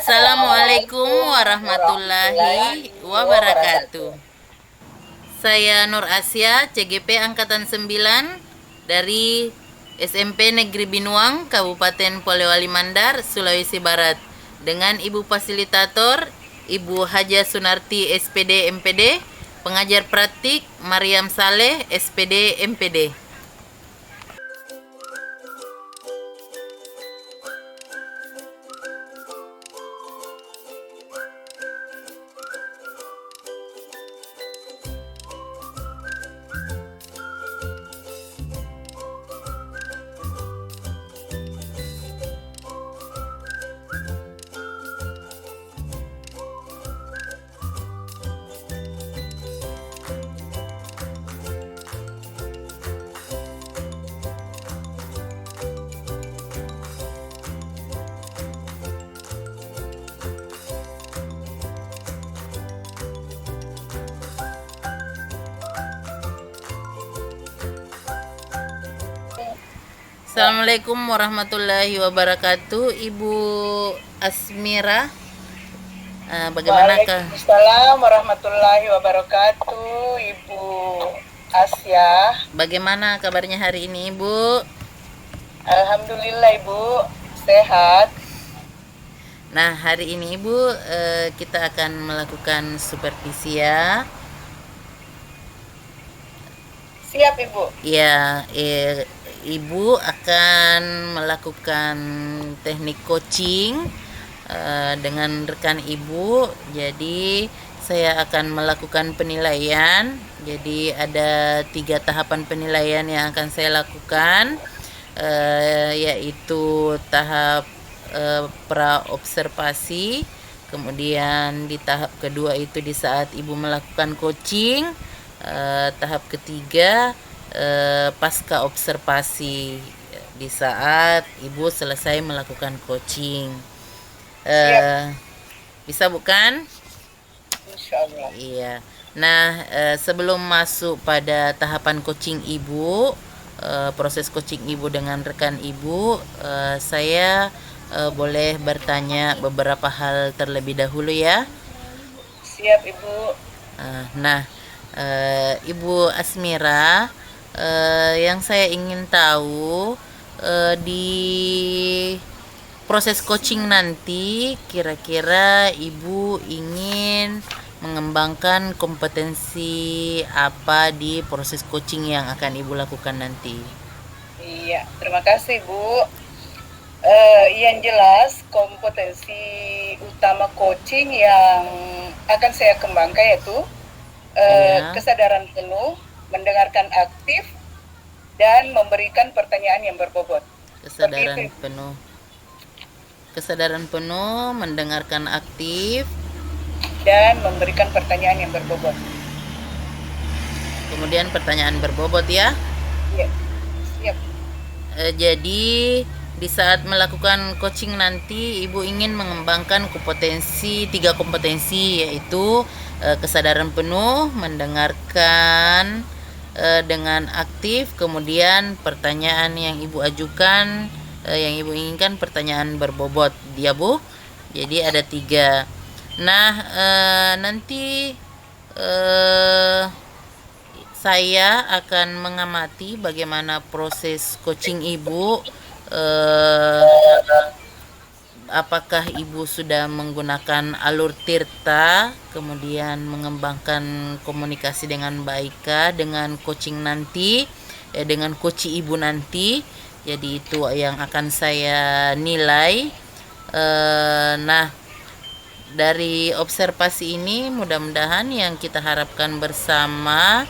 Assalamualaikum warahmatullahi wabarakatuh. Saya Nur Asia, CGP Angkatan 9 dari SMP Negeri Binuang, Kabupaten Polewali Mandar, Sulawesi Barat. Dengan Ibu Fasilitator, Ibu Haja Sunarti, SPD MPD, pengajar praktik Mariam Saleh, SPD MPD. Assalamualaikum warahmatullahi wabarakatuh, Ibu Asmira. Bagaimanakah? Waalaikumsalam warahmatullahi wabarakatuh, Ibu Asia. Bagaimana kabarnya hari ini, Ibu? Alhamdulillah, Ibu sehat. Nah, hari ini Ibu kita akan melakukan supervisi ya. Siap, Ibu. Ya, Ibu akan melakukan teknik coaching dengan rekan Ibu. Jadi saya akan melakukan penilaian. Jadi ada 3 tahapan penilaian yang akan saya lakukan, yaitu tahap pra-observasi, kemudian di tahap kedua itu di saat Ibu melakukan coaching, tahap ketiga pasca observasi di saat Ibu selesai melakukan coaching. Bisa bukan? Insyaallah. Iya. Nah, sebelum masuk pada tahapan coaching Ibu, proses coaching Ibu dengan rekan Ibu, saya boleh bertanya beberapa hal terlebih dahulu ya. Siap, Ibu. Nah, Ibu Asmira, yang saya ingin tahu, di proses coaching nanti kira-kira Ibu ingin mengembangkan kompetensi apa di proses coaching yang akan Ibu lakukan nanti? Iya, terima kasih, Bu. Yang jelas kompetensi utama coaching yang akan saya kembangkan yaitu kesadaran penuh, mendengarkan aktif, dan memberikan pertanyaan yang berbobot. Kesadaran penuh, mendengarkan aktif, dan memberikan pertanyaan yang berbobot. Kemudian pertanyaan berbobot ya. Iya, siap. Jadi di saat melakukan coaching nanti Ibu ingin mengembangkan kompetensi 3 kompetensi, yaitu kesadaran penuh, mendengarkan dengan aktif, kemudian pertanyaan yang Ibu ajukan, yang Ibu inginkan pertanyaan berbobot ya Bu. Jadi ada 3. Nah, nanti saya akan mengamati bagaimana proses coaching Ibu. Apakah Ibu sudah menggunakan alur tirta, kemudian mengembangkan komunikasi dengan baik dengan coaching nanti, dengan coach Ibu nanti. Jadi itu yang akan saya nilai. Nah, dari observasi ini mudah-mudahan yang kita harapkan bersama,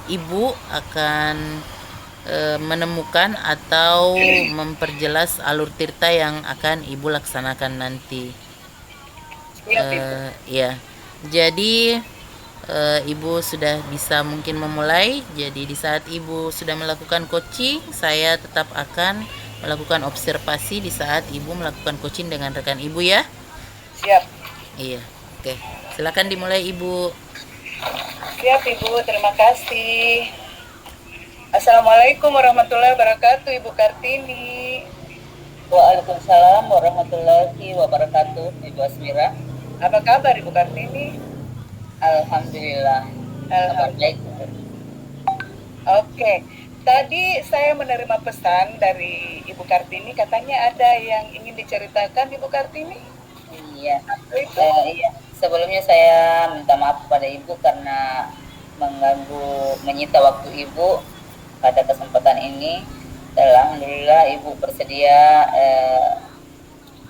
Ibu akan menemukan atau memperjelas alur tirta yang akan Ibu laksanakan nanti. Ya, jadi Ibu sudah bisa mungkin memulai. Jadi di saat Ibu sudah melakukan coaching, saya tetap akan melakukan observasi di saat Ibu melakukan coaching dengan rekan Ibu ya. Siap. Iya, oke. Silakan dimulai Ibu. Siap, Ibu, terima kasih. Assalamualaikum warahmatullahi wabarakatuh, Ibu Kartini. Waalaikumsalam warahmatullahi wabarakatuh, Ibu Asmira. Apa kabar Ibu Kartini? Alhamdulillah, kabar baik. Alhamdulillah. Oke, tadi saya menerima pesan dari Ibu Kartini, katanya ada yang ingin diceritakan Ibu Kartini. Iya, Apa itu? iya. Sebelumnya saya minta maaf kepada Ibu karena mengganggu, menyita waktu Ibu pada kesempatan ini. Alhamdulillah Ibu bersedia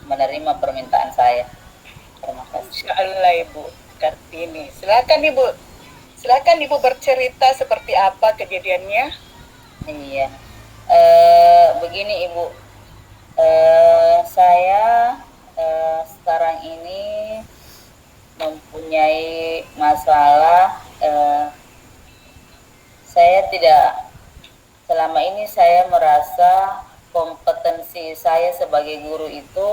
menerima permintaan saya. Terima kasih. Insya Allah Ibu Kartini. Silakan Ibu bercerita seperti apa kejadiannya. Iya, begini Ibu, saya sekarang ini mempunyai masalah. Saya tidak, selama ini saya merasa kompetensi saya sebagai guru itu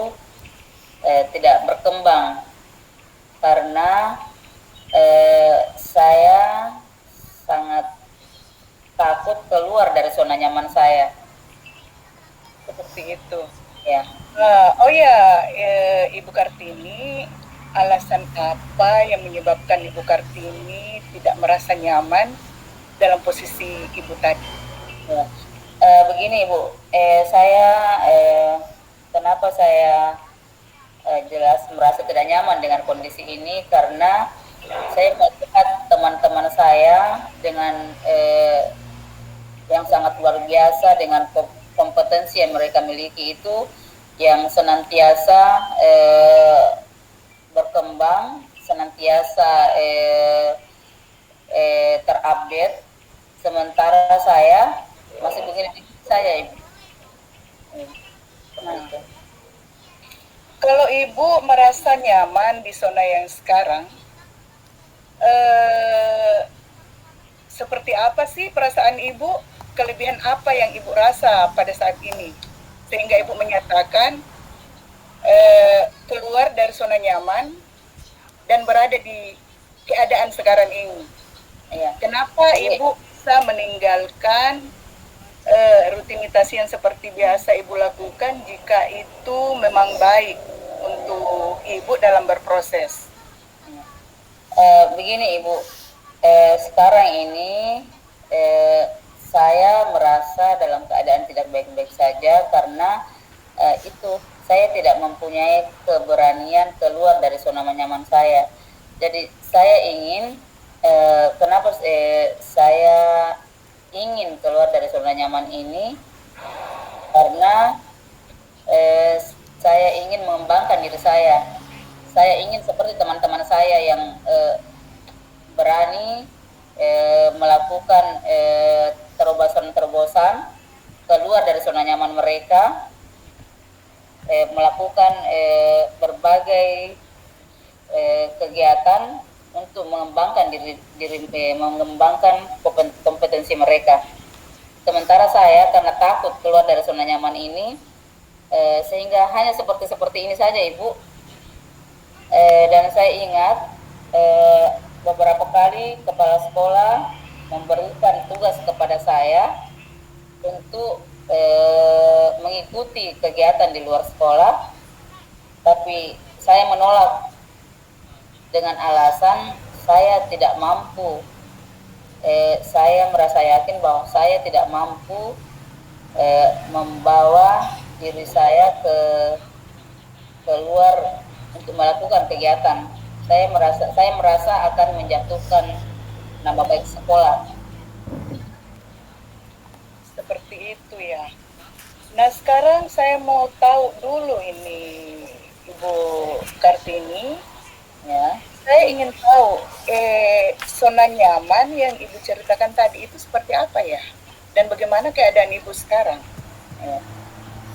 tidak berkembang karena saya sangat takut keluar dari zona nyaman saya. Seperti itu. Ya, Oh ya, Ibu Kartini, alasan apa yang menyebabkan Ibu Kartini tidak merasa nyaman dalam posisi Ibu tadi? ya. Begini Ibu, saya kenapa saya jelas merasa tidak nyaman dengan kondisi ini karena saya melihat teman-teman saya dengan yang sangat luar biasa dengan kompetensi yang mereka miliki itu yang senantiasa berkembang, senantiasa terupdate, sementara saya masih begini saya Ibu. Kalau Ibu merasa nyaman di zona yang sekarang, seperti apa sih perasaan Ibu? Kelebihan apa yang Ibu rasa pada saat ini? Sehingga Ibu menyatakan keluar dari zona nyaman dan berada di keadaan sekarang ini. Ya. Kenapa Ibu bisa meninggalkan rutinitas yang seperti biasa Ibu lakukan jika itu memang baik untuk Ibu dalam berproses? Begini Ibu, sekarang ini saya merasa dalam keadaan tidak baik-baik saja karena itu saya tidak mempunyai keberanian keluar dari zona nyaman saya. Jadi saya ingin kenapa saya ingin keluar dari zona nyaman ini karena saya ingin mengembangkan diri saya. Saya ingin seperti teman-teman saya yang berani melakukan terobosan-terobosan keluar dari zona nyaman mereka, melakukan berbagai kegiatan untuk mengembangkan mengembangkan kompetensi mereka. Sementara saya karena takut keluar dari zona nyaman ini, sehingga hanya seperti ini saja Ibu. Dan saya ingat beberapa kali kepala sekolah memberikan tugas kepada saya untuk mengikuti kegiatan di luar sekolah, tapi saya menolak dengan alasan saya tidak mampu. Saya merasa yakin bahwa saya tidak mampu membawa diri saya keluar untuk melakukan kegiatan. Saya merasa akan menjatuhkan nama baik sekolah. Seperti itu ya. Nah sekarang saya mau tahu dulu ini Ibu Kartini, Ya, saya ingin tahu zona nyaman yang Ibu ceritakan tadi itu seperti apa ya? Dan bagaimana keadaan Ibu sekarang? ya.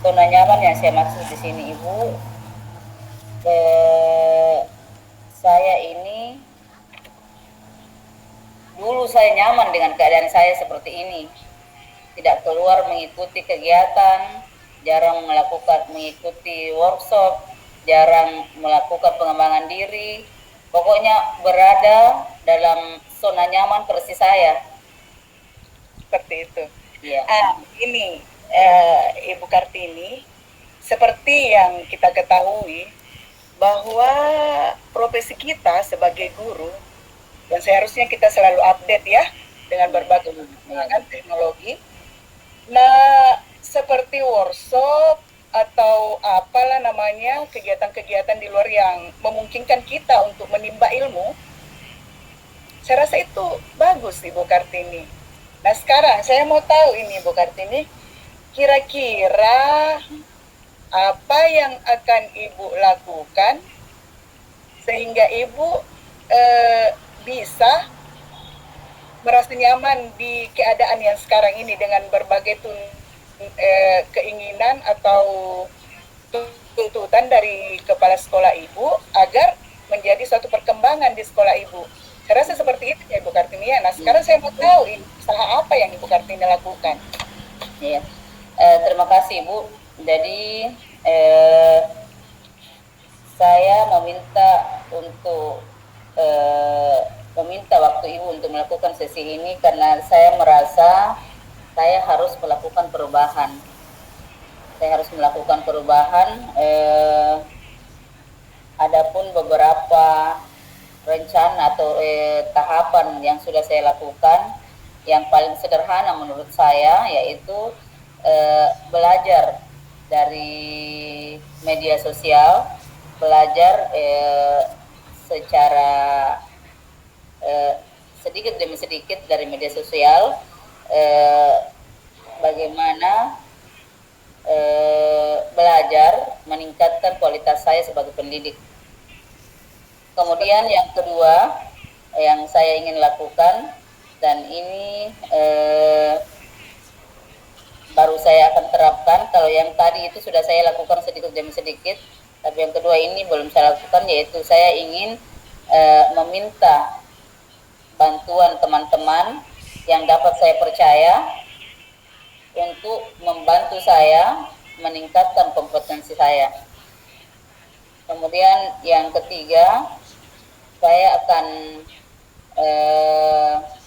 Zona nyaman yang saya maksud di sini Ibu, saya ini dulu saya nyaman dengan keadaan saya seperti ini, tidak keluar mengikuti kegiatan, jarang mengikuti workshop, jarang melakukan pengembangan diri, pokoknya berada dalam zona nyaman persis saya. Seperti itu. Iya. Ini Ibu Kartini, seperti yang kita ketahui bahwa profesi kita sebagai guru dan seharusnya kita selalu update ya dengan berbagai perkembangan teknologi. Nah, seperti workshop atau apalah namanya, kegiatan-kegiatan di luar yang memungkinkan kita untuk menimba ilmu, saya rasa itu bagus Ibu Kartini. Nah sekarang saya mau tahu ini Ibu Kartini, kira-kira apa yang akan Ibu lakukan sehingga Ibu bisa merasa nyaman di keadaan yang sekarang ini dengan berbagai keinginan atau tuntutan dari kepala sekolah Ibu agar menjadi suatu perkembangan di sekolah Ibu. Saya rasa seperti itu ya Ibu Kartini. Nah sekarang saya mau tahu usaha apa yang Ibu Kartini lakukan. Iya, terima kasih Ibu. Jadi saya meminta waktu Ibu untuk melakukan sesi ini karena saya merasa saya harus melakukan perubahan. Adapun beberapa rencana atau tahapan yang sudah saya lakukan, yang paling sederhana menurut saya yaitu belajar dari media sosial, belajar secara sedikit demi sedikit dari media sosial, bagaimana belajar meningkatkan kualitas saya sebagai pendidik. Kemudian yang kedua yang saya ingin lakukan, dan ini baru saya akan terapkan. Kalau yang tadi itu sudah saya lakukan sedikit demi sedikit, tapi yang kedua ini belum saya lakukan, yaitu saya ingin meminta bantuan teman-teman yang dapat saya percaya untuk membantu saya meningkatkan kompetensi saya. Kemudian yang ketiga, saya akan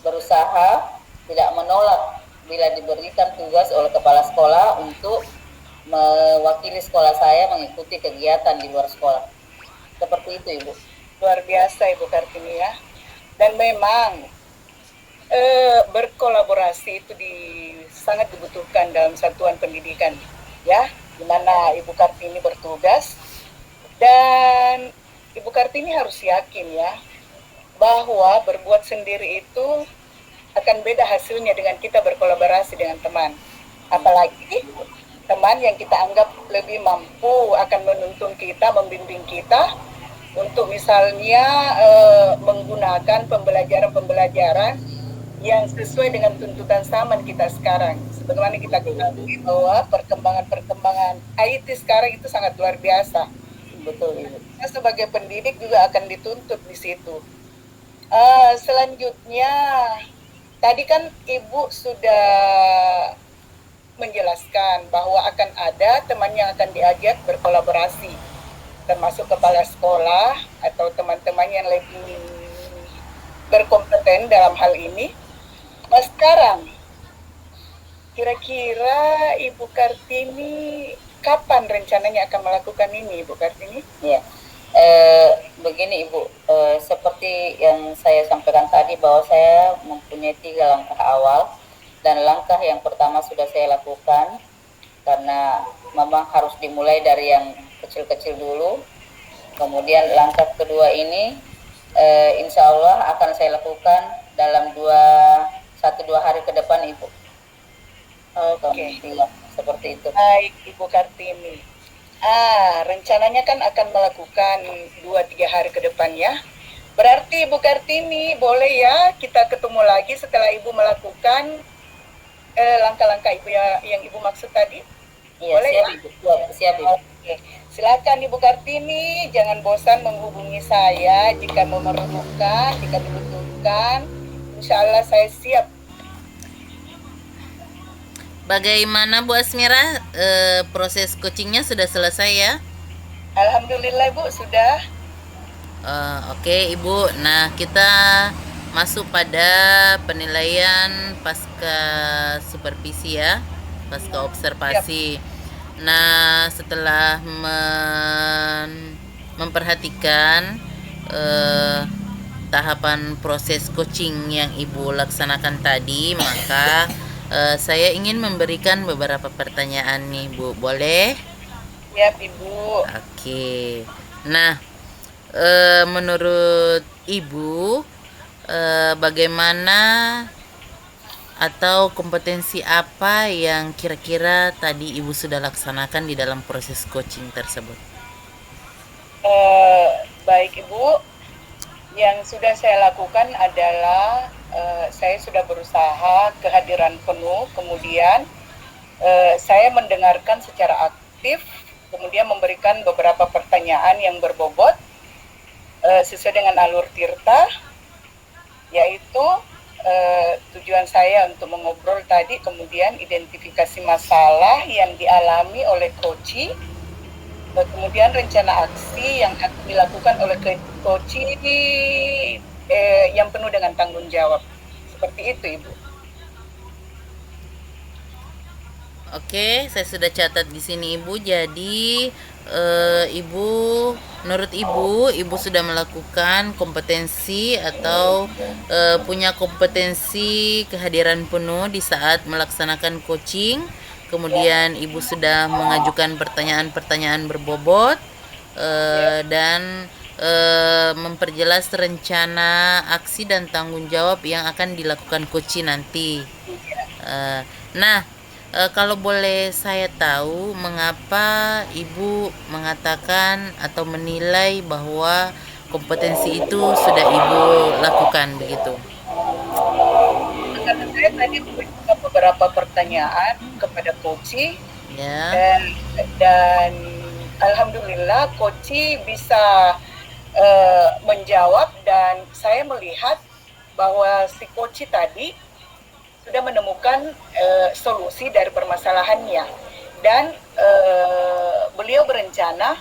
berusaha tidak menolak bila diberikan tugas oleh kepala sekolah untuk mewakili sekolah saya mengikuti kegiatan di luar sekolah. Seperti itu Ibu. Luar biasa Ibu Kartini ya. Dan memang berkolaborasi itu sangat dibutuhkan dalam satuan pendidikan ya, di mana Ibu Kartini bertugas, dan Ibu Kartini harus yakin ya bahwa berbuat sendiri itu akan beda hasilnya dengan kita berkolaborasi dengan teman. Apalagi teman yang kita anggap lebih mampu akan menuntun kita, membimbing kita untuk misalnya menggunakan pembelajaran yang sesuai dengan tuntutan zaman kita sekarang. Sebagaimana kita ketahui bahwa perkembangan IT sekarang itu sangat luar biasa. Betul Ibu. Kita sebagai pendidik juga akan dituntut di situ. Selanjutnya, tadi kan Ibu sudah menjelaskan bahwa akan ada teman yang akan diajak berkolaborasi, termasuk kepala sekolah atau teman-teman yang lebih berkompeten dalam hal ini. Mas sekarang, kira-kira Ibu Kartini kapan rencananya akan melakukan ini, Ibu Kartini? Ya, begini Ibu, seperti yang saya sampaikan tadi bahwa saya mempunyai 3 langkah awal, dan langkah yang pertama sudah saya lakukan karena memang harus dimulai dari yang kecil-kecil dulu. Kemudian langkah kedua ini insya Allah akan saya lakukan dalam 1-2 hari ke depan Ibu. Oke. Seperti itu. Baik Ibu Kartini. Rencananya kan akan melakukan 2-3 hari ke depan ya. Berarti Ibu Kartini boleh ya kita ketemu lagi setelah Ibu melakukan langkah-langkah Ibu yang Ibu maksud tadi? Iya, boleh siap, ya? Ibu. Siap Ibu. Oke. Silakan Ibu Kartini, jangan bosan menghubungi saya jika memerlukan, jika dibutuhkan. Insya Allah saya siap. Bagaimana Bu Asmira, proses coachingnya sudah selesai ya? Alhamdulillah Bu, sudah. Oke Ibu, nah kita masuk pada penilaian pasca supervisi ya, pasca observasi. Nah, setelah memperhatikan tahapan proses coaching yang Ibu laksanakan tadi, maka saya ingin memberikan beberapa pertanyaan nih, Bu. Boleh? Ya, Ibu. Oke. Nah, menurut Ibu, bagaimana atau kompetensi apa yang kira-kira tadi Ibu sudah laksanakan di dalam proses coaching tersebut? Baik Ibu, yang sudah saya lakukan adalah saya sudah berusaha kehadiran penuh, kemudian saya mendengarkan secara aktif, kemudian memberikan beberapa pertanyaan yang berbobot sesuai dengan alur Tirta, yaitu tujuan saya untuk mengobrol tadi, kemudian identifikasi masalah yang dialami oleh coach, kemudian rencana aksi yang akan dilakukan oleh coach yang penuh dengan tanggung jawab. Seperti itu, Ibu. Oke, saya sudah catat di sini Ibu. Jadi Ibu, menurut Ibu sudah melakukan kompetensi atau punya kompetensi kehadiran penuh di saat melaksanakan coaching. Kemudian Ibu sudah mengajukan pertanyaan-pertanyaan berbobot dan memperjelas rencana aksi dan tanggung jawab yang akan dilakukan coaching nanti. Nah, kalau boleh saya tahu, mengapa Ibu mengatakan atau menilai bahwa kompetensi itu sudah Ibu lakukan begitu? Karena saya tadi memberikan beberapa pertanyaan kepada coach, Ya, dan alhamdulillah coach bisa menjawab, dan saya melihat bahwa si coach tadi sudah menemukan solusi dari permasalahannya, dan beliau berencana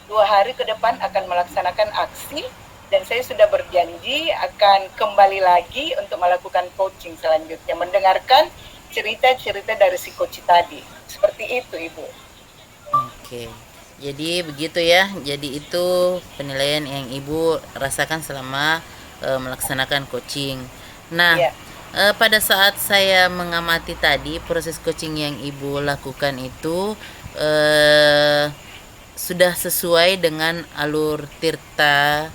2 hari ke depan akan melaksanakan aksi, dan saya sudah berjanji akan kembali lagi untuk melakukan coaching selanjutnya, mendengarkan cerita-cerita dari si coach tadi. Seperti itu, Ibu. oke. Jadi begitu ya. Jadi itu penilaian yang Ibu rasakan selama melaksanakan coaching. Nah, Ya. pada saat saya mengamati tadi proses coaching yang Ibu lakukan itu sudah sesuai dengan alur Tirta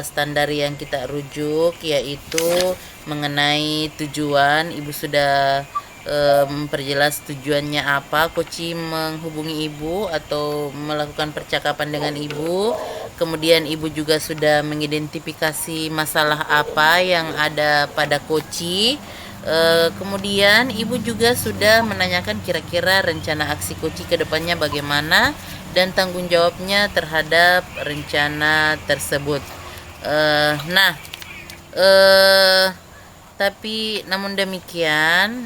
standar yang kita rujuk, yaitu mengenai tujuan. Ibu sudah memperjelas tujuannya apa coaching menghubungi Ibu atau melakukan percakapan dengan Ibu. Kemudian Ibu juga sudah mengidentifikasi masalah apa yang ada pada coach. Kemudian Ibu juga sudah menanyakan kira-kira rencana aksi coach ke depannya bagaimana dan tanggung jawabnya terhadap rencana tersebut. Nah, tapi namun demikian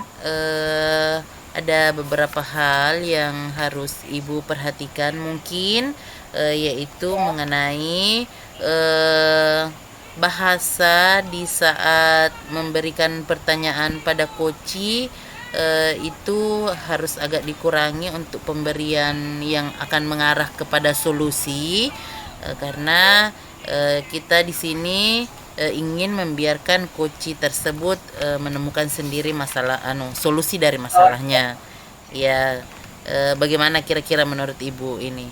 ada beberapa hal yang harus Ibu perhatikan mungkin, yaitu mengenai bahasa di saat memberikan pertanyaan pada coach, itu harus agak dikurangi untuk pemberian yang akan mengarah kepada solusi, karena kita di sini ingin membiarkan coach tersebut menemukan sendiri masalah solusi dari masalahnya. Ya, bagaimana kira-kira menurut Ibu ini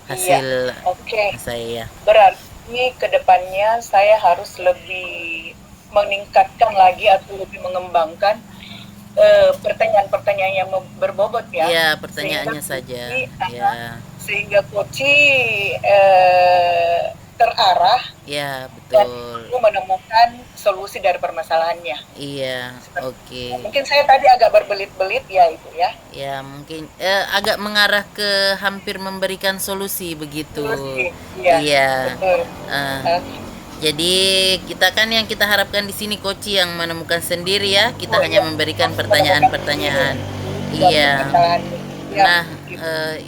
hasil Oke. saya? Berarti ke depannya saya harus lebih meningkatkan lagi atau lebih mengembangkan pertanyaan-pertanyaan yang berbobot ya. Ya, pertanyaannya saja. Ya, Sehingga coach terarah ya dan betul. menemukan solusi dari permasalahannya. Iya, oke. Mungkin saya tadi agak berbelit-belit ya, Ibu ya. Ya, mungkin agak mengarah ke hampir memberikan solusi begitu. Solusi, iya. Iya. Betul. Jadi kita kan yang kita harapkan di sini coach yang menemukan sendiri ya. Kita hanya memberikan pertanyaan-pertanyaan. Iya. Nah,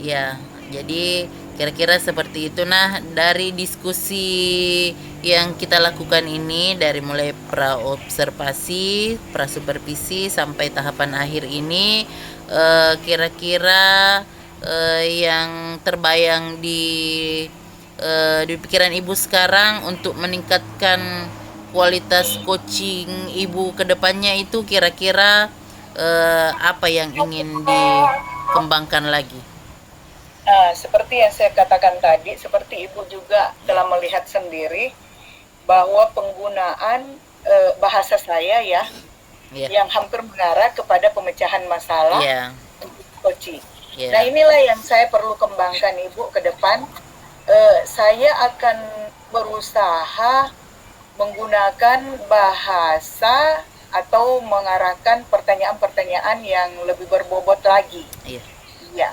ya. Jadi kira-kira seperti itu. Nah, dari diskusi yang kita lakukan ini, dari mulai pra-observasi, pra-supervisi sampai tahapan akhir ini, kira-kira yang terbayang di pikiran ibu sekarang untuk meningkatkan kualitas coaching ibu ke depannya itu kira-kira apa yang ingin dikembangkan lagi? Seperti yang saya katakan tadi, seperti Ibu juga telah melihat sendiri bahwa penggunaan bahasa saya ya, yang hampir mengarah kepada pemecahan masalah untuk coaching. Nah inilah yang saya perlu kembangkan Ibu ke depan. Saya akan berusaha menggunakan bahasa atau mengarahkan pertanyaan-pertanyaan yang lebih berbobot lagi. Iya.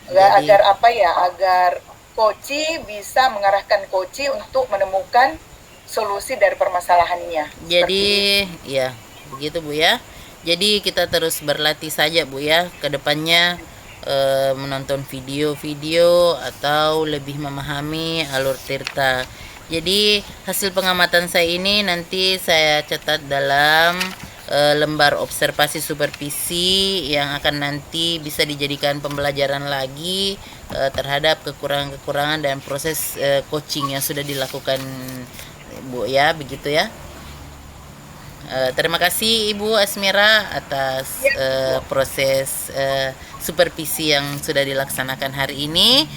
Agar apa ya? Agar coach bisa mengarahkan coach untuk menemukan solusi dari permasalahannya. Jadi ya begitu Bu ya. Jadi kita terus berlatih saja Bu ya, ke depannya menonton video-video atau lebih memahami alur tirta. Jadi hasil pengamatan saya ini nanti saya catat dalam lembar observasi supervisi yang akan nanti bisa dijadikan pembelajaran lagi terhadap kekurangan-kekurangan dan proses coaching yang sudah dilakukan Bu ya, begitu ya. Terima kasih Ibu Asmira atas proses supervisi yang sudah dilaksanakan hari ini.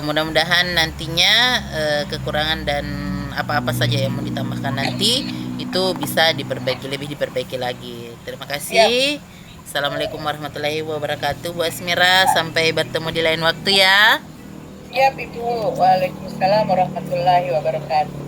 Mudah-mudahan nantinya kekurangan dan apa-apa saja yang mau ditambahkan nanti itu bisa lebih diperbaiki lagi. Terima kasih. Assalamualaikum warahmatullahi wabarakatuh Bu Asmira. Sampai bertemu di lain waktu ya. Siap Ibu. Waalaikumsalam warahmatullahi wabarakatuh.